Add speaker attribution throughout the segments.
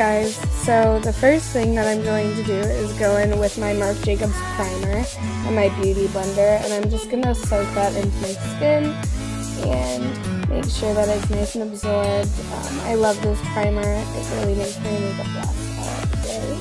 Speaker 1: guys, so the first thing that I'm going to do is go in with my Marc Jacobs primer and my beauty blender, and I'm just going to soak that into my skin and make sure that it's nice and absorbed. I love this primer. It really makes my makeup last all day.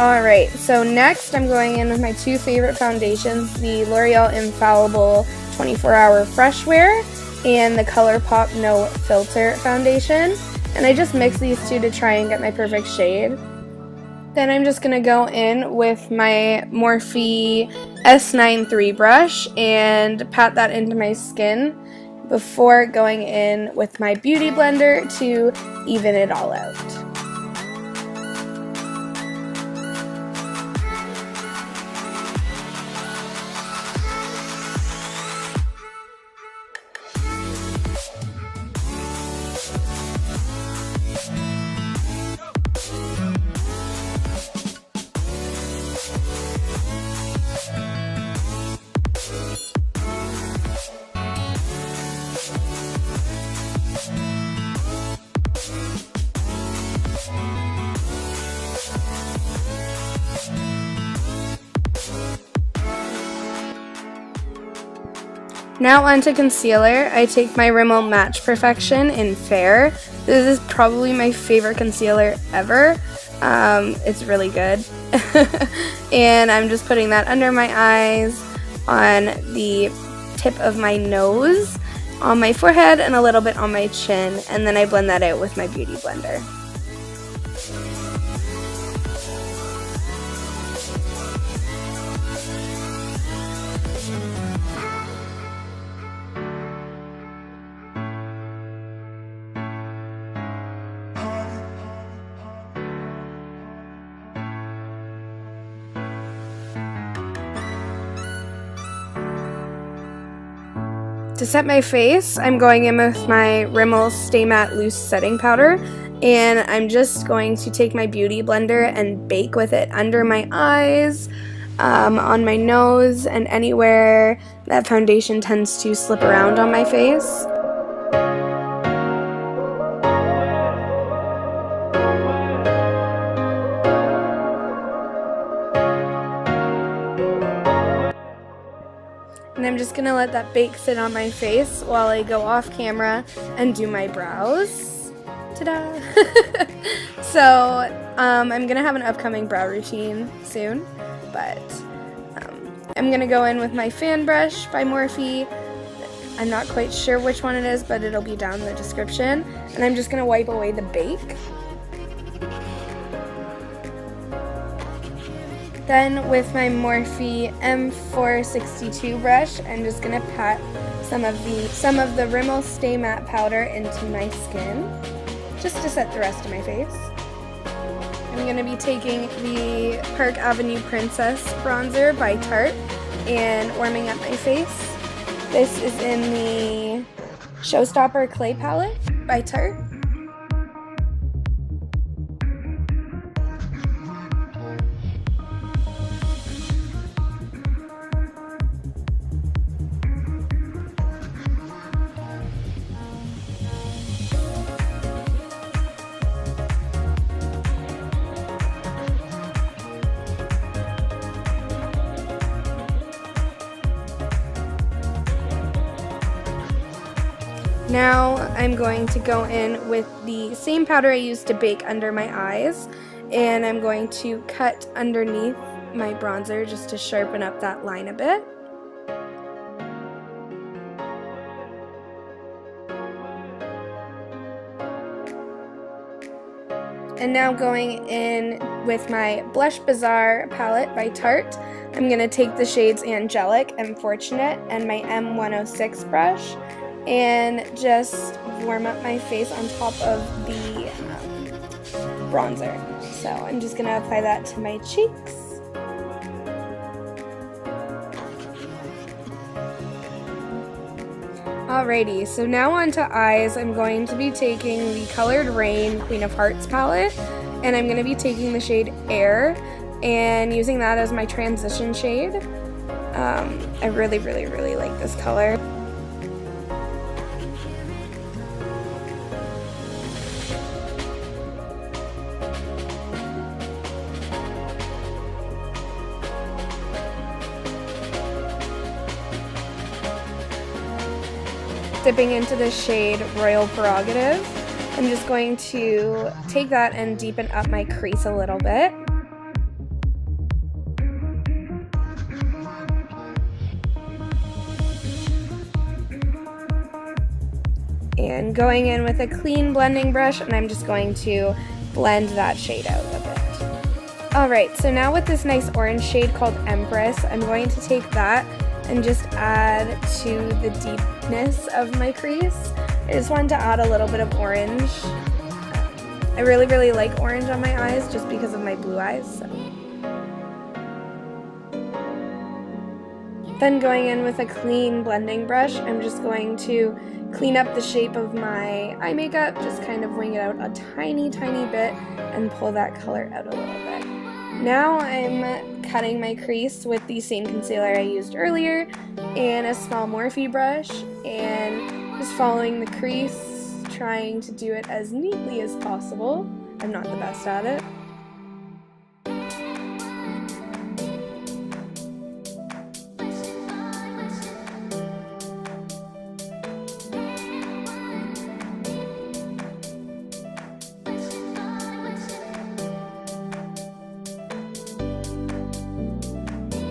Speaker 1: Alright, so next I'm going in with my two favorite foundations, the L'Oreal Infallible 24-Hour Fresh Wear and the Colourpop No Filter Foundation. And I just mix these two to try and get my perfect shade. Then I'm just going to go in with my Morphe S93 brush and pat that into my skin before going in with my beauty blender to even it all out. Now onto concealer. I take my Rimmel Match Perfection in Fair. This is probably my favorite concealer ever. It's really good. And I'm just putting that under my eyes, on the tip of my nose, on my forehead, and a little bit on my chin. And then I blend that out with my beauty blender. To set my face, I'm going in with my Rimmel Stay Matte Loose Setting Powder, and I'm just going to take my beauty blender and bake with it under my eyes, on my nose, and anywhere that foundation tends to slip around on my face. And I'm just going to let that bake sit on my face while I go off camera and do my brows. Ta-da! So, I'm going to have an upcoming brow routine soon, but I'm going to go in with my fan brush by Morphe. I'm not quite sure which one it is, but it'll be down in the description. And I'm just going to wipe away the bake. Then with my Morphe M462 brush, I'm just gonna pat some of the Rimmel Stay Matte powder into my skin, just to set the rest of my face. I'm gonna be taking the Park Avenue Princess bronzer by Tarte and warming up my face. This is in the Showstopper Clay Palette by Tarte. Now I'm going to go in with the same powder I used to bake under my eyes, and I'm going to cut underneath my bronzer just to sharpen up that line a bit. And now going in with my Blush Bazaar palette by Tarte, I'm going to take the shades Angelic and Fortunate and my M106 brush and just warm up my face on top of the bronzer. So I'm just going to apply that to my cheeks. Alrighty, so now on to eyes. I'm going to be taking the colored Raine Queen of Hearts palette, and I'm going to be taking the shade Heir and using that as my transition shade. I really like this color. Dipping into the shade Royal Prerogative, I'm just going to take that and deepen up my crease a little bit. And going in with a clean blending brush, and I'm just going to blend that shade out a bit. Alright, so now with this nice orange shade called Empress, I'm going to take that and just add to the deepness of my crease. I just wanted to add a little bit of orange. I really like orange on my eyes just because of my blue eyes. So. Then going in with a clean blending brush, I'm just going to clean up the shape of my eye makeup, just kind of wing it out a tiny bit and pull that color out a little bit. Now I'm cutting my crease with the same concealer I used earlier and a small Morphe brush, and just following the crease, trying to do it as neatly as possible. I'm not the best at it.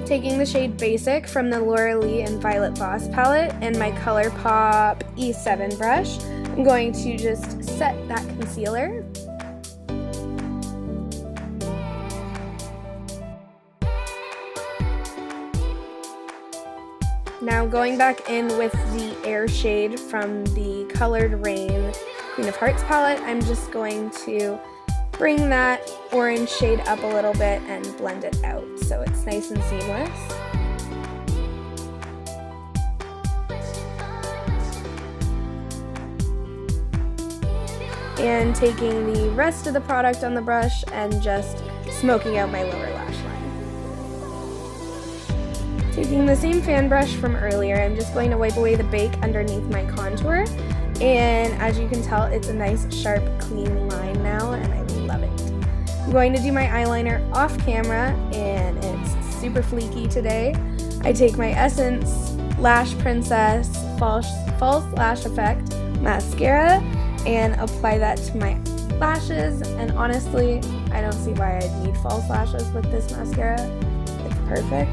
Speaker 1: Taking the shade Basic from the Laura and Violet Voss palette and my Colourpop E7 brush, I'm going to just set that concealer. Now going back in with the Heir shade from the colored Raine Queen of Hearts palette, I'm just going to bring that orange shade up a little bit and blend it out so it's nice and seamless. And taking the rest of the product on the brush and just smoking out my lower lash line. Taking the same fan brush from earlier, I'm just going to wipe away the bake underneath my contour. And as you can tell, it's a nice, sharp, clean line now, and I love it. I'm going to do my eyeliner off camera, and it's super fleeky today. I take my Essence Lash Princess False Lash Effect Mascara and apply that to my lashes, and honestly, I don't see why I'd need false lashes with this mascara. It's perfect.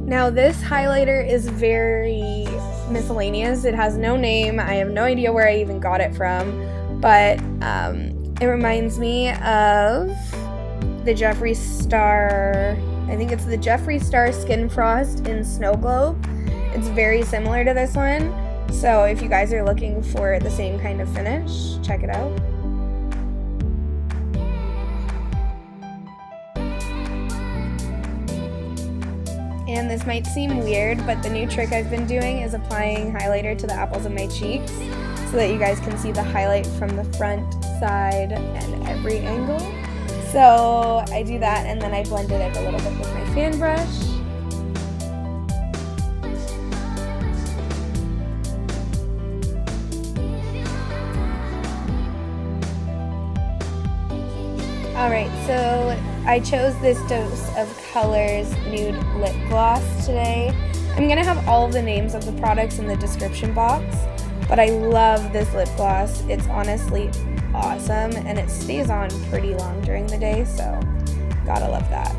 Speaker 1: Now this highlighter is very miscellaneous. It has no name. I have no idea where I even got it from, but it reminds me of the Jeffery Star, I think it's the Jeffery Star Skinfrost in Snow Globe. It's very similar to this one, so if you guys are looking for the same kind of finish, check it out. And this might seem weird, but the new trick I've been doing is applying highlighter to the apples of my cheeks so that you guys can see the highlight from the front, side, and every angle. So I do that, and then I blend it out a little bit with my fan brush. Alright, so I chose this Dose of Colors Nude Lip Gloss today. I'm going to have all of the names of the products in the description box, but I love this lip gloss. It's honestly awesome, and it stays on pretty long during the day, so gotta love that.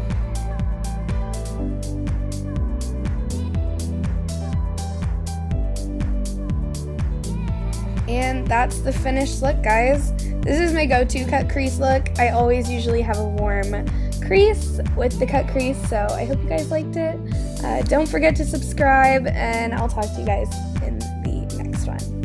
Speaker 1: And that's the finished look, guys. This is my go-to cut crease look. I always usually have a warm crease with the cut crease, so I hope you guys liked it. Don't forget to subscribe, and I'll talk to you guys in the next one.